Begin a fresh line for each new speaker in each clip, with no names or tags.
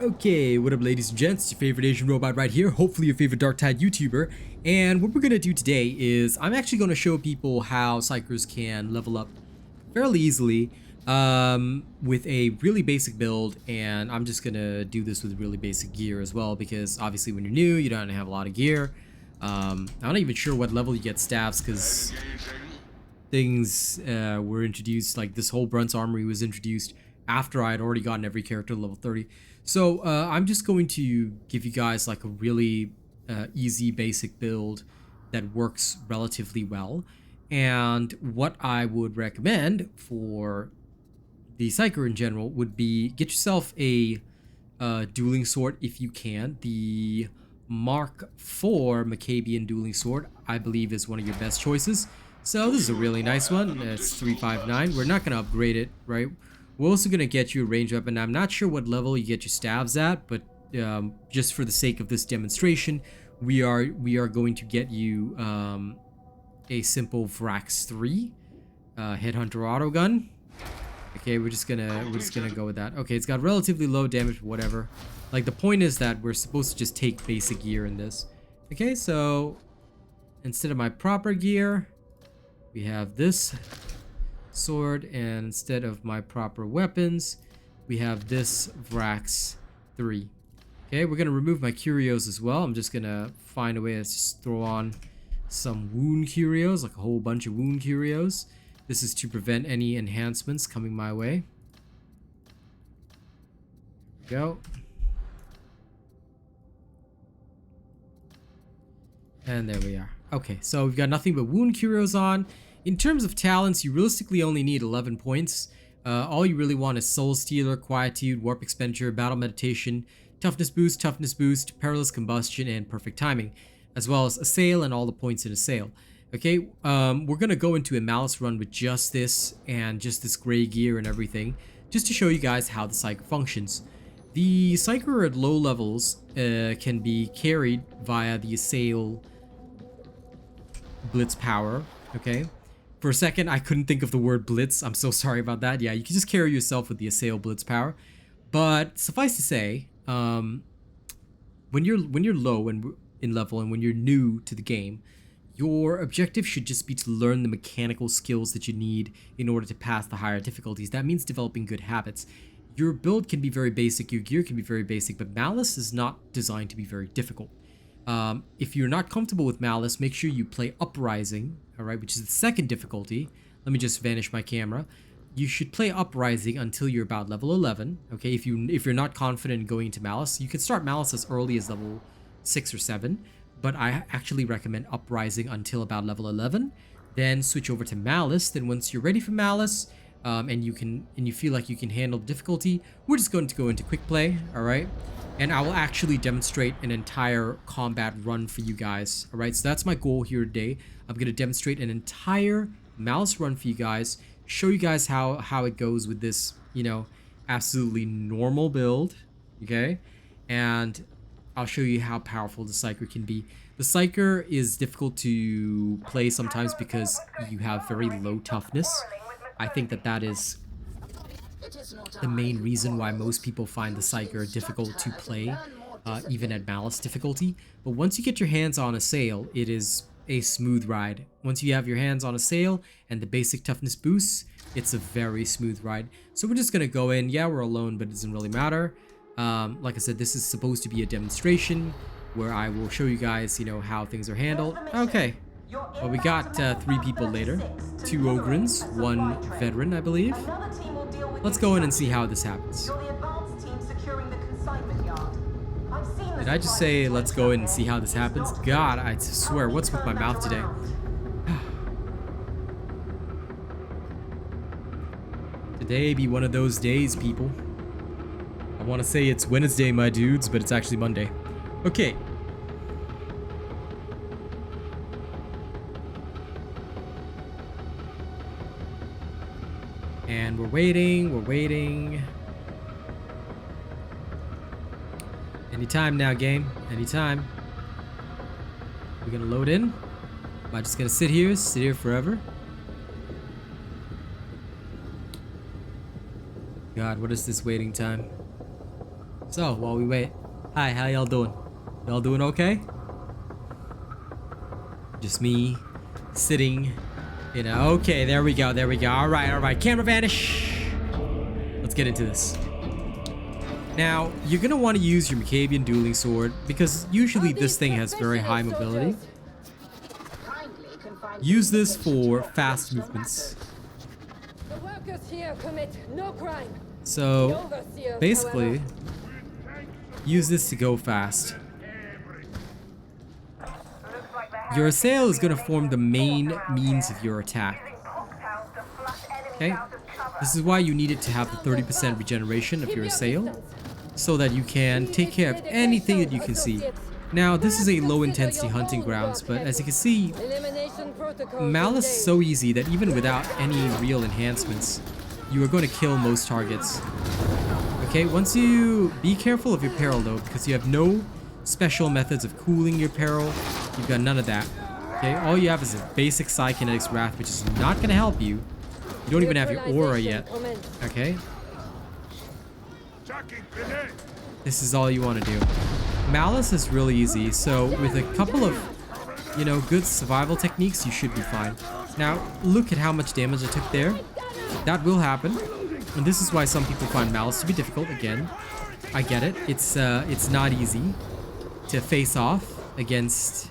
Okay, what up ladies and gents, it's your favorite Asian robot right here, hopefully your favorite Darktide YouTuber, and what we're going to do today is I'm actually going to show people how Psykers can level up fairly easily with a really basic build, and I'm just going to do this with really basic gear as well, because obviously when you're new, you don't have a lot of gear. I'm not even sure what level you get staffs, because things were introduced, like this whole Brunt's Armory was introduced after I had already gotten every character to level 30. So I'm just going to give you guys like a really easy basic build that works relatively well. And what I would recommend for the Psyker in general would be get yourself a dueling sword if you can. The Mark IV Macabian dueling sword, I believe, is one of your best choices. So this is a really nice one. It's 359. We're not going to upgrade it, right? We're also going to get you a ranged weapon. I'm not sure what level you get your stabs at, but just for the sake of this demonstration, we are going to get you a simple Vrax 3 Headhunter auto gun. Okay, we're just gonna go with that. Okay, it's got relatively low damage, whatever. Like, the point is that we're supposed to just take basic gear in this. Okay, so instead of my proper gear, we have this sword, and instead of my proper weapons, we have this Vrax 3. Okay, we're gonna remove my Curios as well. I'm just gonna find a way to just throw on some wound Curios, like a whole bunch of wound Curios. This is to prevent any enhancements coming my way. Go. And there we are. Okay, so we've got nothing but wound Curios on. In terms of talents, you realistically only need 11 points. All you really want is Soul Stealer, Quietude, Warp Expenditure, Battle Meditation, Toughness Boost, Perilous Combustion, and Perfect Timing, as well as Assail and all the points in Assail. Okay, we're going to go into a Malice run with just this and just this gray gear and everything, just to show you guys how the Psyker functions. The Psyker at low levels can be carried via the Assail Blitz power, okay? For a second, I couldn't think of the word blitz. I'm so sorry about that. Yeah, you can just carry yourself with the Assail Blitz power. But suffice to say, when you're low in level and when you're new to the game, your objective should just be to learn the mechanical skills that you need in order to pass the higher difficulties. That means developing good habits. Your build can be very basic, your gear can be very basic, but Malice is not designed to be very difficult. If you're not comfortable with Malice, make sure you play Uprising, alright, which is the second difficulty. Let me just vanish my camera. You should play Uprising until you're about level 11, okay? If you're not confident in going into Malice, you can start Malice as early as level 6 or 7, but I actually recommend Uprising until about level 11, then switch over to Malice. Then once you're ready for Malice, and you feel like you can handle the difficulty, we're just going to go into quick play, alright? And I will actually demonstrate an entire combat run for you guys, alright? So that's my goal here today. I'm going to demonstrate an entire Malice run for you guys, show you guys how it goes with this, you know, absolutely normal build, okay? And I'll show you how powerful the Psyker can be. The Psyker is difficult to play sometimes because you have very low toughness. I think that is the main reason why most people find the Psyker difficult to play, even at Malice difficulty. But once you get your hands on Assail, it is a smooth ride. Once you have your hands on Assail and the basic toughness boosts, it's a very smooth ride. So we're just gonna go in. Yeah, we're alone, but it doesn't really matter. Like I said, this is supposed to be a demonstration where I will show you guys, you know, how things are handled. Okay. Well, we got 3 people later. 2 Ogrins, 1 veteran, I believe. Let's go in and see how this happens. Did I just say let's go in and see how this happens? God, I swear, what's with my mouth today? Today be one of those days, people. I want to say it's Wednesday, my dudes, but it's actually Monday. Okay. And we're waiting. Anytime now, game. Anytime. We're gonna load in. Am I just gonna sit here forever? God, what is this waiting time? So while we wait, hi, how y'all doing? Y'all doing okay? Just me sitting, you know. Okay, there we go, there we go. All right, camera vanish. Let's get into this. Now, you're gonna want to use your Macabian dueling sword because usually this thing has very high mobility. Use this for fast movements.
The workers here commit no crime.
So basically, use this to go fast. Your assail is going to form the main means of your attack. Okay? This is why you need it to have the 30% regeneration of your assail, so that you can take care of anything that you can see. Now, this is a low intensity hunting grounds, but as you can see, Malice is so easy that even without any real enhancements, you are going to kill most targets. Okay, once you... Be careful of your peril though, because you have no special methods of cooling your peril. You've got none of that. Okay, all you have is a basic Psykinetics Wrath, which is not going to help you. You don't even have your aura yet. Okay? This is all you want to do. Malice is really easy, so with a couple of, you know, good survival techniques, you should be fine. Now, look at how much damage I took there. That will happen. And this is why some people find Malice to be difficult. Again, I get it. It's not easy to face off against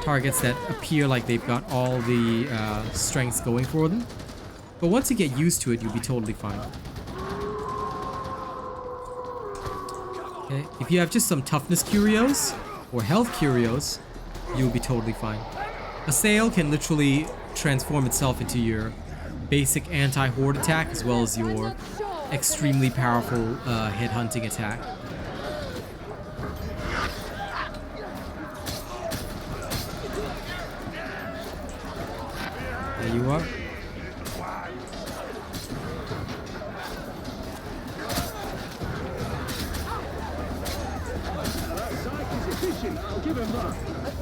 targets that appear like they've got all the strengths going for them. But once you get used to it, you'll be totally fine. Okay, if you have just some toughness curios or health curios, you'll be totally fine. Assail can literally transform itself into your basic anti-horde attack as well as your extremely powerful headhunting attack. There you are.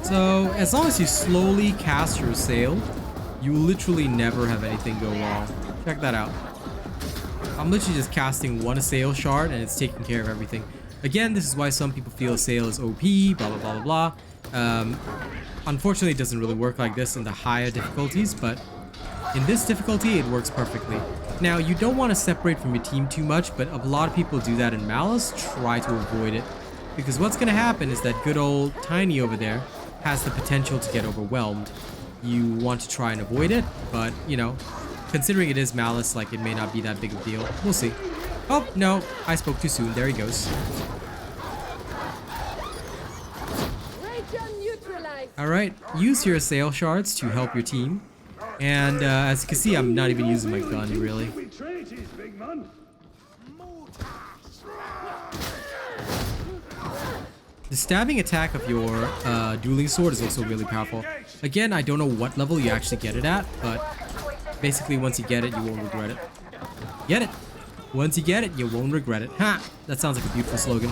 So, as long as you slowly cast your assail, you literally never have anything go wrong. Check that out. I'm literally just casting one assail shard and it's taking care of everything. Again, this is why some people feel assail is OP, blah blah blah blah blah. Unfortunately, it doesn't really work like this in the higher difficulties, but in this difficulty, it works perfectly. Now, you don't want to separate from your team too much, but a lot of people do that in Malice. Try to avoid it. Because what's going to happen is that good old Tiny over there has the potential to get overwhelmed. You want to try and avoid it, but, you know, considering it is Malice, like, it may not be that big of a deal. We'll see. Oh, no, I spoke too soon. There he goes. Alright, use your assail shards to help your team. And as you can see, I'm not even using my gun, really. The stabbing attack of your dueling sword is also really powerful. Again, I don't know what level you actually get it at, but basically once you get it, you won't regret it. Get it? Once you get it, you won't regret it. Ha! That sounds like a beautiful slogan.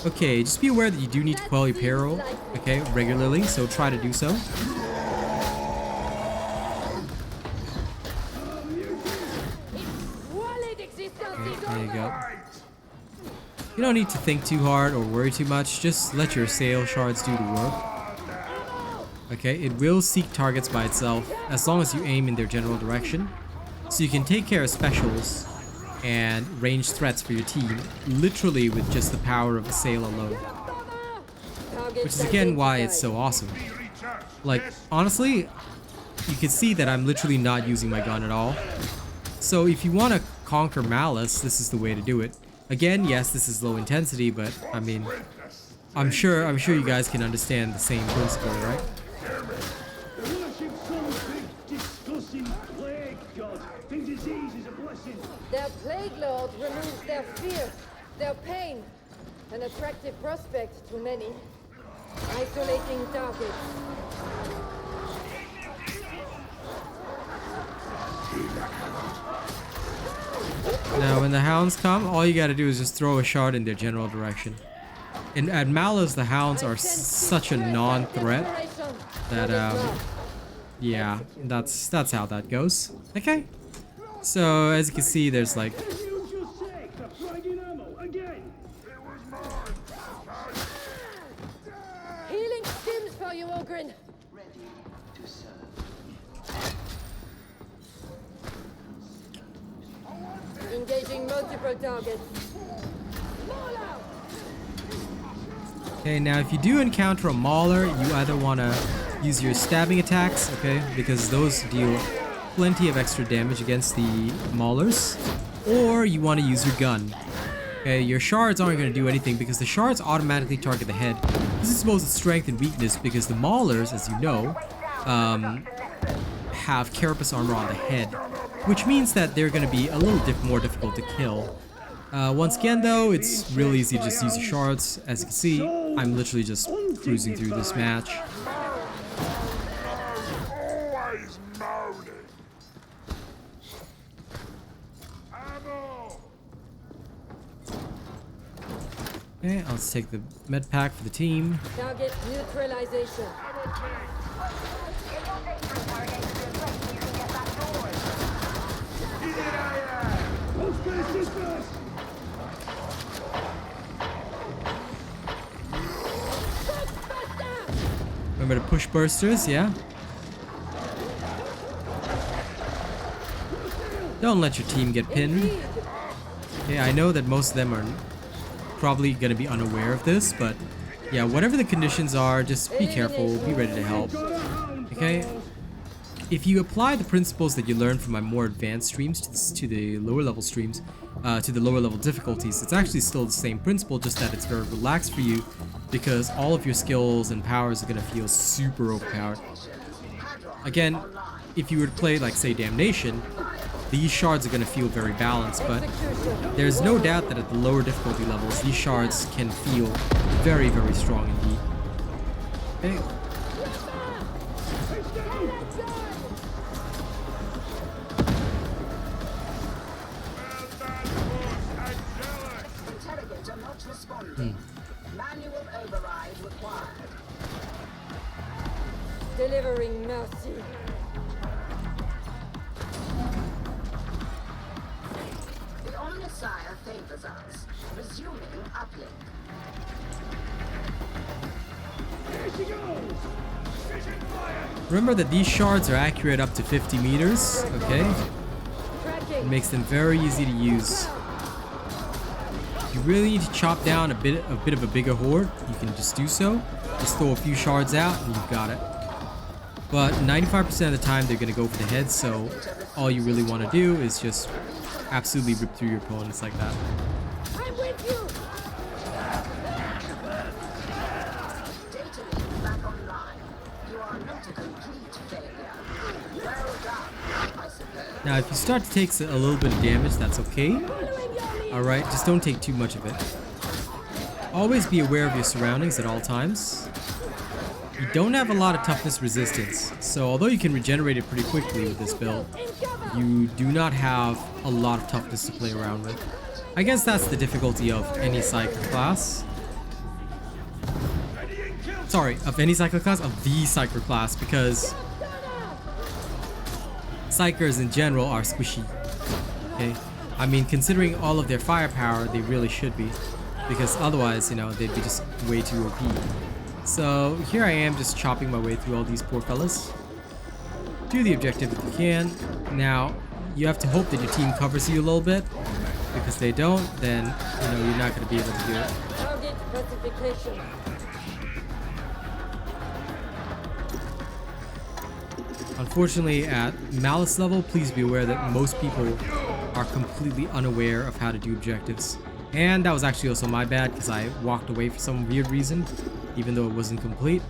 Okay, just be aware that you do need to quell your peril, okay, regularly, so try to do so. Okay, there you go. You don't need to think too hard or worry too much, just let your assail shards do the work. Okay, it will seek targets by itself, as long as you aim in their general direction. So you can take care of specials and ranged threats for your team, literally with just the power of assail alone. Which is again why it's so awesome. Like, honestly, you can see that I'm literally not using my gun at all. So if you want to conquer Malice, this is the way to do it. Again, yes, this is low intensity, but I mean, I'm sure you guys can understand the same principle, right?
Their plague lord removes their fear, their pain, an attractive prospect to many. Isolating targets.
Now, when the hounds come, all you gotta do is just throw a shard in their general direction. And at Malice, the hounds are such a non-threat that, yeah, that's how that goes. Okay. So, as you can see, there's like
again!
It was mine!
Healing stims for you, Ogren.
Ready to serve.
Engaging multiple targets. Maul out!
Okay, now if you do encounter a mauler, you either want to use your stabbing attacks, okay, because those deal plenty of extra damage against the maulers, or you want to use your gun. Okay, your shards aren't going to do anything because the shards automatically target the head. This is both its strength and weakness because the maulers, as you know, have carapace armor on the head, which means that they're going to be a little more difficult to kill. Once again though, it's real easy to just use your shards. As you can see, I'm literally just cruising through this match.
Always moaning! Ammo!
Okay, I'll just take the med pack for the team.
Target neutralization.
Remember to push bursters, yeah? Don't let your team get pinned. Okay, I know that most of them are probably going to be unaware of this, but yeah, whatever the conditions are, just be careful, be ready to help. Okay? If you apply the principles that you learned from my more advanced streams to the lower level streams, to the lower level difficulties, it's actually still the same principle, just that it's very relaxed for you because all of your skills and powers are going to feel super overpowered. Again, if you were to play like say Damnation, these shards are going to feel very balanced, but there's no doubt that at the lower difficulty levels, these shards can feel very, very strong indeed. Okay.
Interrogator not responding. Manual override required.
Delivering mercy.
The Omnissiah favors us. Resuming uplink.
Remember that these shards are accurate up to 50 meters, okay? It makes them very easy to use. If you really need to chop down a bit of a bigger horde, you can just do so. Just throw a few shards out and you've got it. But 95% of the time they're going to go for the head, so all you really want to do is just absolutely rip through your opponents like that.
I'm with you.
Data link back online. You are not a complete failure. Well done, I suppose.
Now if you start to take a little bit of damage, that's okay. Alright, just don't take too much of it. Always be aware of your surroundings at all times. You don't have a lot of toughness resistance, so although you can regenerate it pretty quickly with this build, you do not have a lot of toughness to play around with. I guess that's the difficulty of any Psyker class. Sorry, of any Psyker class? Of the Psyker class, because Psykers in general are squishy. Okay? I mean, considering all of their firepower, they really should be. Because otherwise, you know, they'd be just way too OP. So here I am just chopping my way through all these poor fellas. Do the objective if you can. Now, you have to hope that your team covers you a little bit. Because if they don't, then, you know, you're not going to be able to do it.
Target classification.
Unfortunately, at Malice level, please be aware that most people are completely unaware of how to do objectives. And that was actually also my bad because I walked away for some weird reason, even though it wasn't complete.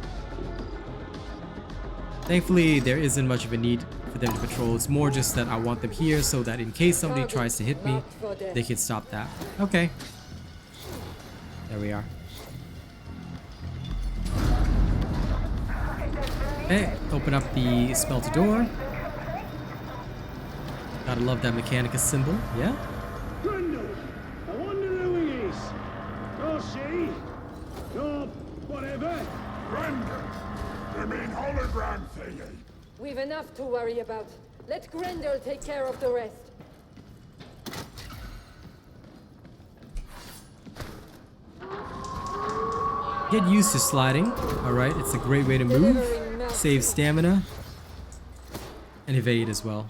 Thankfully, there isn't much of a need for them to patrol. It's more just that I want them here so that in case somebody tries to hit me, they can stop that. Okay. There we are. Okay, open up the smelter door. Gotta love that Mechanicus symbol, yeah?
Grendel! I wonder who he is. Or she. Or whatever.
Grendel! You mean hologram thingy?
We've enough to worry about. Let Grendel take care of the rest.
Get used to sliding. Alright, it's a great way to move. Save stamina. And evade as well.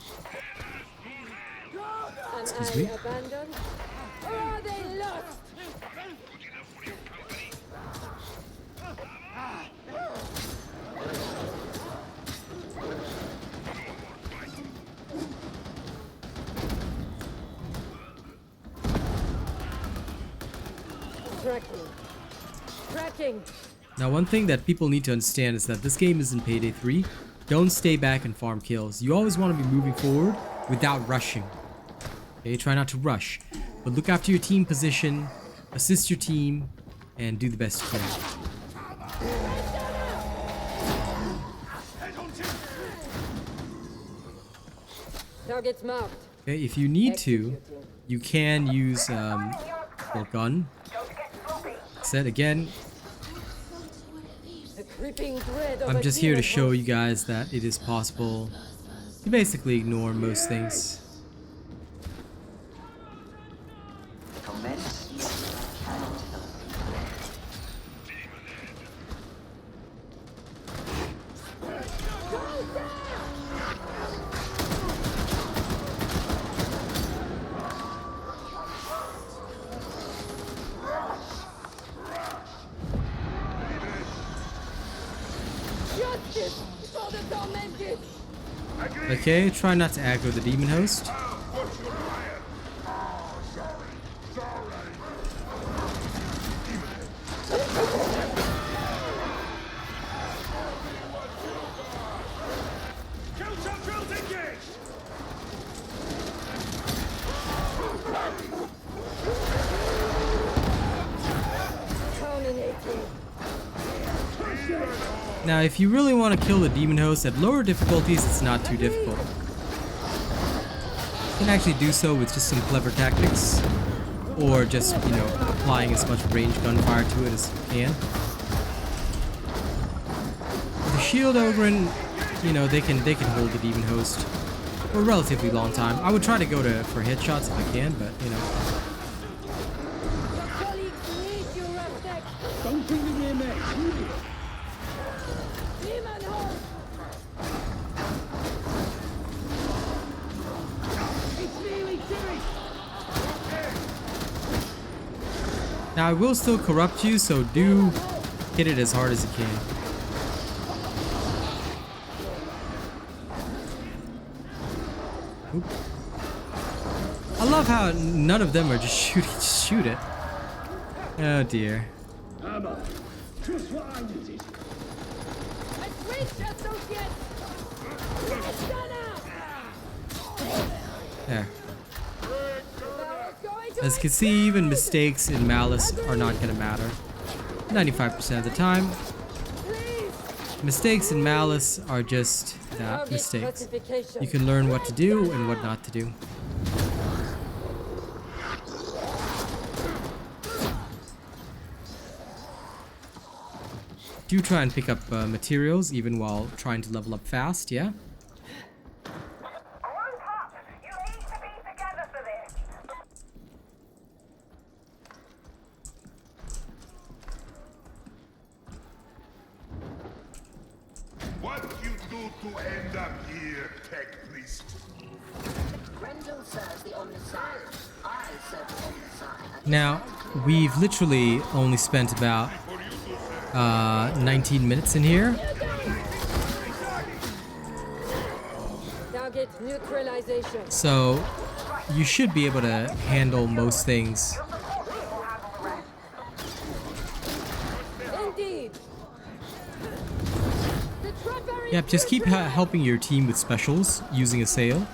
Excuse me.
Abandoned? Or are they lost? Tracking.
Now, one thing that people need to understand is that this game isn't Payday 3. Don't stay back and farm kills. You always want to be moving forward without rushing. Okay, try not to rush. But look after your team position, assist your team, and do the best you can.
Target's marked.
Okay, if you need to, you can use your gun. Said again,
The creeping dread of
I'm
a
just here to
Daemonhost.
show you guys that it is possible to basically ignore most things.
Justice for the tormented.
Okay, try not to aggro the Daemonhost.
Terminating.
Now, if you really want to kill the Daemonhost at lower difficulties, it's not too difficult. You can actually do so with just some clever tactics, or just, you know, applying as much ranged gunfire to it as you can. With the Shield Ogren, you know, they can hold the Daemonhost for a relatively long time. I would try to go for headshots if I can, but you know.
Your colleagues need you, Rustic.
Don't bring me near me.
Daemonhost.
It's nearly finished.
Now I will still corrupt you, so do hit it as hard as you can. Oop. I love how none of them are just shoot it. Oh dear.
Hammer. Just what I needed.
Let's reach, associates. Let's go now.
There.
Barrel's going to
As you can see, even mistakes in Malice are not going to matter. 95% of the time.
please.
Mistakes in Malice are just that,
Target
mistakes.
classification.
You can learn what to do and what not to do. Do try and pick up materials even while trying to level up fast, yeah?
Group up! You need to be together for this!
What you do to end up here, tech priest?
Grendel serves the Omnissiah. I serve the Omnissiah.
Now, we've literally only spent about 19 minutes in here.
Target neutralization.
So, you should be able to handle most things.
Indeed. The trapper is
Yep, just keep helping your team with specials using Assail.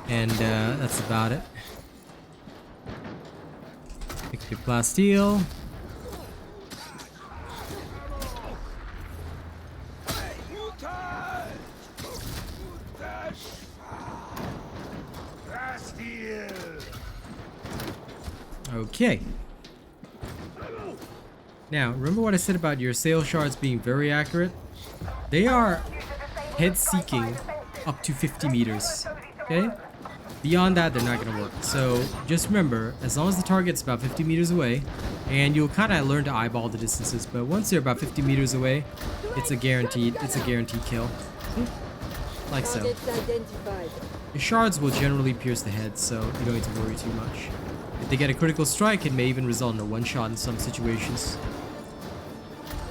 And that's about it. Pick up your plasteel. Okay. Now, remember what I said about your Assail shards being very accurate? They are head-seeking up to 50 meters. Okay? Beyond that, they're not going to work. So, just remember, as long as the target's about 50 meters away, And you'll kind of learn to eyeball the distances, but once you're about 50 meters away, it's a guaranteed kill. Like so.
Targets identified.
Your shards will generally pierce the head, so you don't need to worry too much. If they get a critical strike, it may even result in a one-shot in some situations.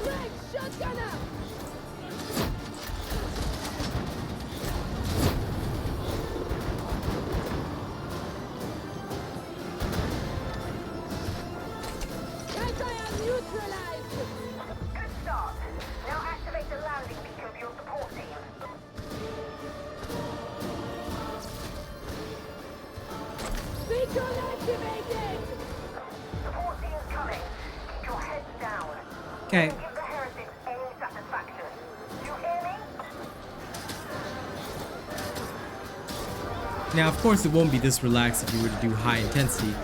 Greg, shotgunner! Anti-air neutralized!
Good start. Now activate the landing beacon of your support team.
Beacon activated!
Support team is coming. Keep your heads down.
Okay.
Give the heretics any satisfaction. You hear me?
Now, of course, it won't be this relaxed if you were to do high intensity,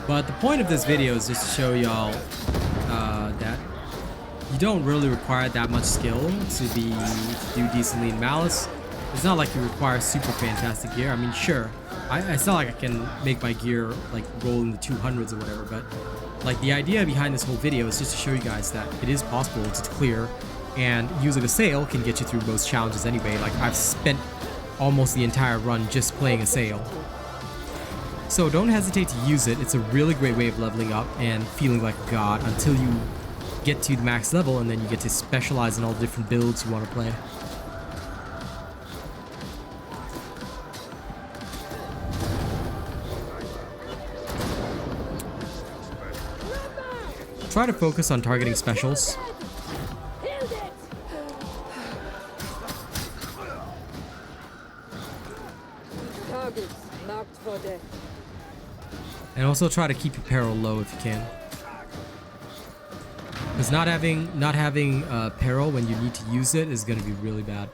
but the point of this video is just to show y'all that you don't really require that much skill to do decently in Malice. It's not like you require super fantastic gear. I mean, sure, it's not like I can make my gear like roll in the 200s or whatever, but like the idea behind this whole video is just to show you guys that it is possible to clear, and using Assail can get you through most challenges anyway. Like I've spent almost the entire run just playing Assail. So don't hesitate to use it. It's a really great way of leveling up and feeling like a god until you get to the max level, and then you get to specialize in all the different builds you want to play. Try to focus on targeting specials.
Held it! Targets marked for death.
And also try to keep your peril low if you can. Because not having peril when you need to use it is going to be really bad.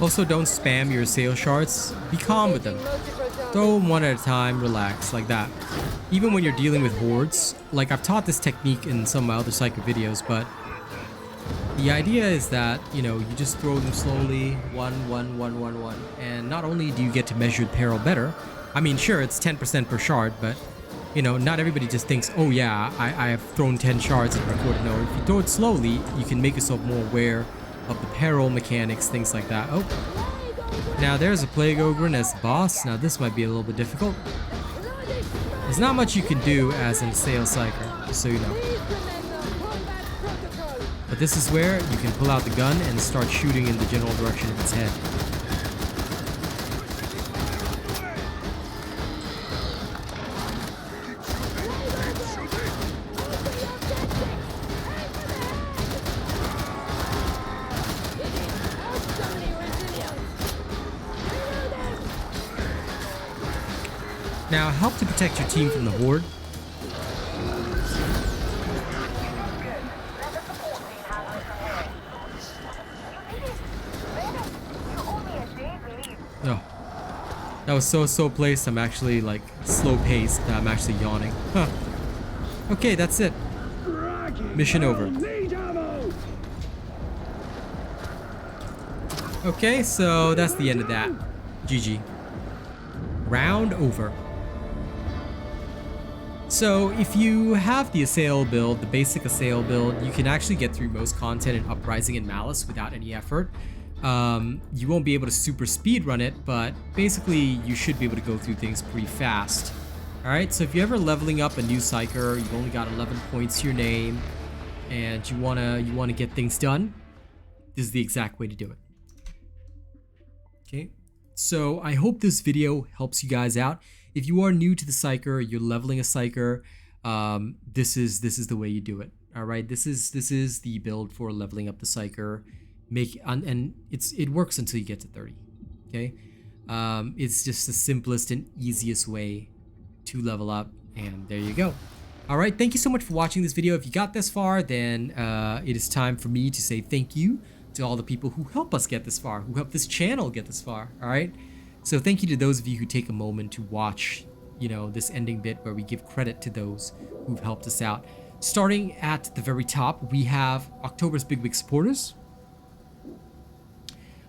Also, don't spam your Assail shards. Be calm with them. Throw them one at a time, relax, like that. Even when you're dealing with hordes, like I've taught this technique in some of my other Psyker videos, but the idea is that, you know, you just throw them slowly, one, and not only do you get to measure peril better, I mean, sure, it's 10% per shard, but, you know, not everybody just thinks, oh yeah, I have thrown 10 shards and recorded. No, if you throw it slowly, you can make yourself more aware of the peril mechanics, things like that. Oh, now there's a Plague Ogre as the boss. Now this might be a little bit difficult. There's not much you can do as an Assail Psyker, just so you know. But this is where you can pull out the gun and start shooting in the general direction of its head. Now help to protect your team from the horde. Oh, that was so placed. I'm actually like slow paced. That I'm actually yawning. Huh. Okay, that's it. Mission over. Okay, so that's the end of that. GG. Round over. So if you have the Assail build, the basic Assail build, you can actually get through most content in Uprising and Malice without any effort. You won't be able to super speed run it, but basically you should be able to go through things pretty fast. Alright, so if you're ever leveling up a new Psyker, you've only got 11 points to your name, and you wanna get things done, this is the exact way to do it. Okay, so I hope this video helps you guys out. If you are new to the Psyker, you're leveling a Psyker, this is the way you do it. All right, this is the build for leveling up the Psyker. And it works until you get to 30. Okay, it's just the simplest and easiest way to level up, and there you go. All right, thank you so much for watching this video. If you got this far, then it is time for me to say thank you to all the people who help us get this far, who help this channel get this far. All right. So thank you to those of you who take a moment to watch, you know, this ending bit where we give credit to those who've helped us out. Starting at the very top, we have October's Big Wig supporters.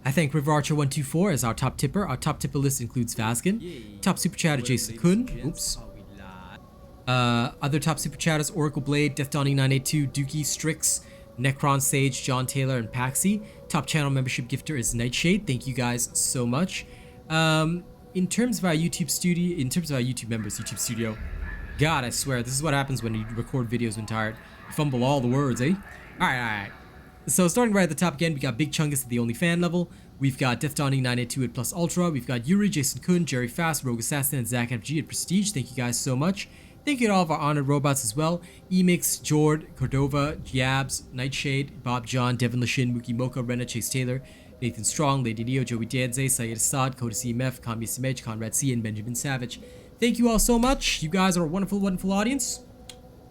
I thank River Archer 124 as our top tipper. Our top tipper list includes Vaskin. Top super chatter Jason Kun. Oops. Other top super chatters: Oracle Blade, Death Dawning 982, Dookie, Strix, Necron Sage, John Taylor, and Paxi. Top channel membership gifter is Nightshade. Thank you guys so much. In terms of our YouTube studio, in terms of our YouTube members, YouTube studio, God, I swear, this is what happens when you record videos when tired. You fumble all the words, eh? Alright. So starting right at the top again, we got Big Chungus at the only fan level. We've got Death Dawning 982 at Plus Ultra. We've got Yuri, Jason Kun, Jerry Fast, Rogue Assassin, and Zach FG at Prestige. Thank you guys so much. Thank you to all of our honored robots as well. Emix, Jord, Cordova, Yabs, Nightshade, Bob John, Devin Lashin, Mookie Mocha, Rena, Chase Taylor, Nathan Strong, Lady Neo, Joey Danze, Syed Assad, Coda CMF, Kami Simej, Conrad C, and Benjamin Savage. Thank you all so much. You guys are a wonderful, wonderful audience.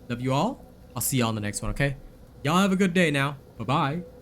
Love you all. I'll see y'all in the next one, okay? Y'all have a good day now. Bye-bye.